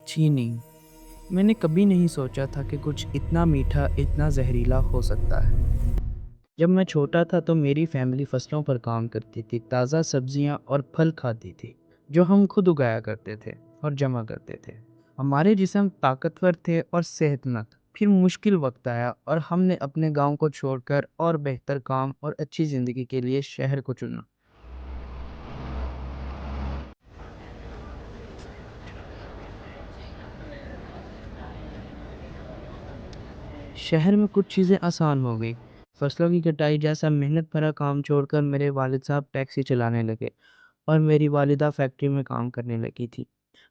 चीनी। मैंने कभी नहीं सोचा था कि कुछ इतना मीठा, इतना ज़हरीला हो सकता है। जब मैं छोटा था तो मेरी फैमिली फसलों पर काम करती थी, ताज़ा सब्जियां और फल खाती थी, जो हम खुद उगाया करते थे और जमा करते थे। हमारे जिस्म ताकतवर थे और सेहतमंद। फिर मुश्किल वक्त आया और हमने अपने गांव को छोड़कर और बेहतर काम और अच्छी ज़िंदगी के लिए शहर को चुना। शहर में कुछ चीज़ें आसान हो गई। फसलों की कटाई जैसा मेहनत भरा काम छोड़कर मेरे वालिद साहब टैक्सी चलाने लगे और मेरी वालिदा फैक्ट्री में काम करने लगी थी।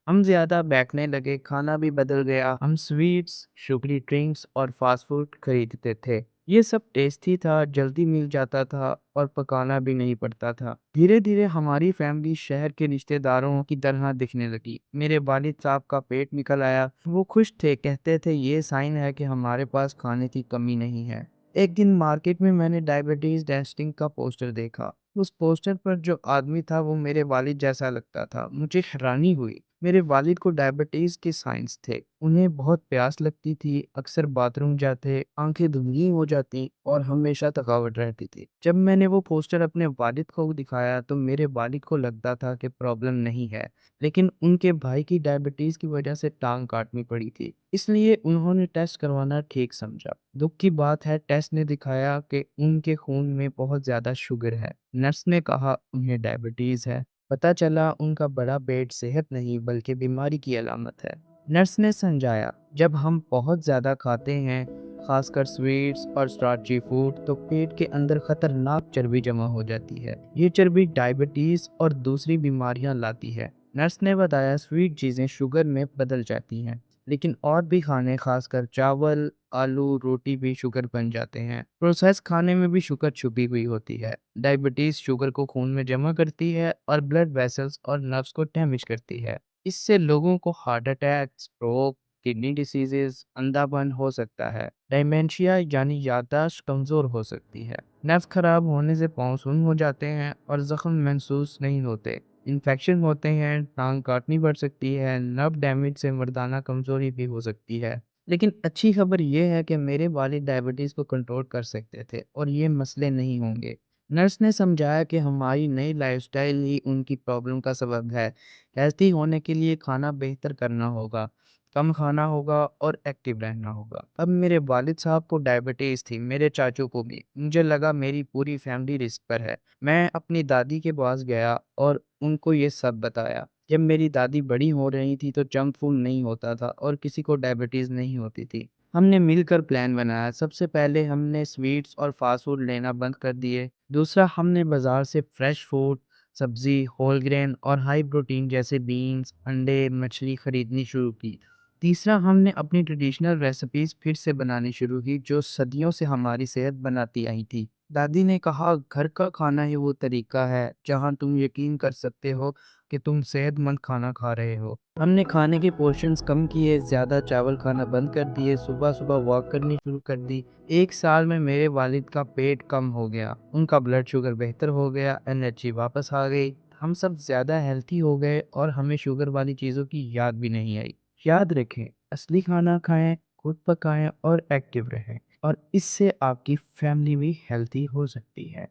हम ज़्यादा बैठने लगे, खाना भी बदल गया। हम स्वीट्स, शुगरी ड्रिंक्स और फास्ट फूड खरीदते थे। ये सब टेस्टी था, जल्दी मिल जाता था और पकाना भी नहीं पड़ता था। धीरे धीरे हमारी फैमिली शहर के रिश्तेदारों की तरह दिखने लगी। मेरे वालिद साहब का पेट निकल आया। वो खुश थे, कहते थे ये साइन है कि हमारे पास खाने की कमी नहीं है। एक दिन मार्केट में मैंने डायबिटीज टेस्टिंग का पोस्टर देखा। उस पोस्टर पर जो आदमी था वो मेरे वालिद जैसा लगता था। मुझे हैरानी हुई। मेरे वालिद को डायबिटीज के साइंस थे। उन्हें बहुत प्यास लगती थी, अक्सर बाथरूम जाते, आंखें धुंधली हो जाती और हमेशा थकावट रहती थी। जब मैंने वो पोस्टर अपने वालिद को दिखाया तो मेरे वालिद को लगता था कि प्रॉब्लम नहीं है, लेकिन उनके भाई की डायबिटीज की वजह से टांग काटनी पड़ी थी। इसलिए उन्होंने टेस्ट करवाना ठीक समझा। दुख की बात है, टेस्ट ने दिखाया कि उनके खून में बहुत ज्यादा शुगर है। नर्स ने कहा उन्हें डायबिटीज है। पता चला उनका बड़ा पेट सेहत नहीं बल्कि बीमारी की अलामत है। नर्स ने समझाया, जब हम बहुत ज़्यादा खाते हैं, खासकर स्वीट्स और स्टार्ची फूड, तो पेट के अंदर खतरनाक चर्बी जमा हो जाती है। ये चर्बी डायबिटीज़ और दूसरी बीमारियां लाती है। नर्स ने बताया स्वीट चीज़ें शुगर में बदल जाती हैं, लेकिन और भी खाने, खासकर चावल, आलू, रोटी भी शुगर बन जाते हैं। प्रोसेस खाने में भी शुगर छुपी हुई होती है। डायबिटीज शुगर को खून में जमा करती है और ब्लड वेसल्स और नर्व्स को डैमेज करती है। इससे लोगों को heart attack, stroke, kidney diseases, अंधापन हो सकता है। डायमेंशिया यानी याददाश्त कमजोर हो सकती है। नर्व खराब होने से पाँव सुन्न हो जाते हैं और जख्म महसूस नहीं होते। इन्फेक्शन होते हैं, टांग काटनी पड़ सकती है, नर्व डैमेज से मर्दाना कमजोरी भी हो सकती है। लेकिन अच्छी खबर यह है कि मेरे वालिद डायबिटीज़ को कंट्रोल कर सकते थे और ये मसले नहीं होंगे। नर्स ने समझाया कि हमारी नई लाइफस्टाइल ही उनकी प्रॉब्लम का सबब है। हेल्थी होने के लिए खाना बेहतर करना होगा, कम खाना होगा और एक्टिव रहना होगा। अब मेरे वालिद साहब को डायबिटीज़ थी, मेरे चाचू को भी। मुझे लगा मेरी पूरी फैमिली रिस्क पर है। मैं अपनी दादी के पास गया और उनको ये सब बताया। जब मेरी दादी बड़ी हो रही थी तो जंक फूड नहीं होता था और किसी को डायबिटीज़ नहीं होती थी। हमने मिलकर प्लान बनाया। सबसे पहले हमने स्वीट्स और फास्ट फूड लेना बंद कर दिए। दूसरा, हमने बाजार से फ्रेश फूड, सब्जी, होल ग्रेन और हाई प्रोटीन जैसे बीन्स, अंडे, मछली खरीदनी शुरू की। तीसरा, हमने अपनी ट्रेडिशनल रेसिपीज फिर से बनानी शुरू की जो सदियों से हमारी सेहत बनाती आई थी। दादी ने कहा घर का खाना ही वो तरीका है जहां तुम यकीन कर सकते हो कि तुम सेहतमंद खाना खा रहे हो। हमने खाने के पोर्शंस कम किए, ज़्यादा चावल खाना बंद कर दिए, सुबह सुबह वॉक करनी शुरू कर दी। एक साल में मेरे वालिद का पेट कम हो गया, उनका ब्लड शुगर बेहतर हो गया, एनर्जी वापस आ गई। हम सब ज़्यादा हेल्थी हो गए और हमें शुगर वाली चीज़ों की याद भी नहीं आई। याद रखें, असली खाना खाएं, खुद पकाएं और एक्टिव रहें, और इससे आपकी फैमिली भी हेल्थी हो सकती है।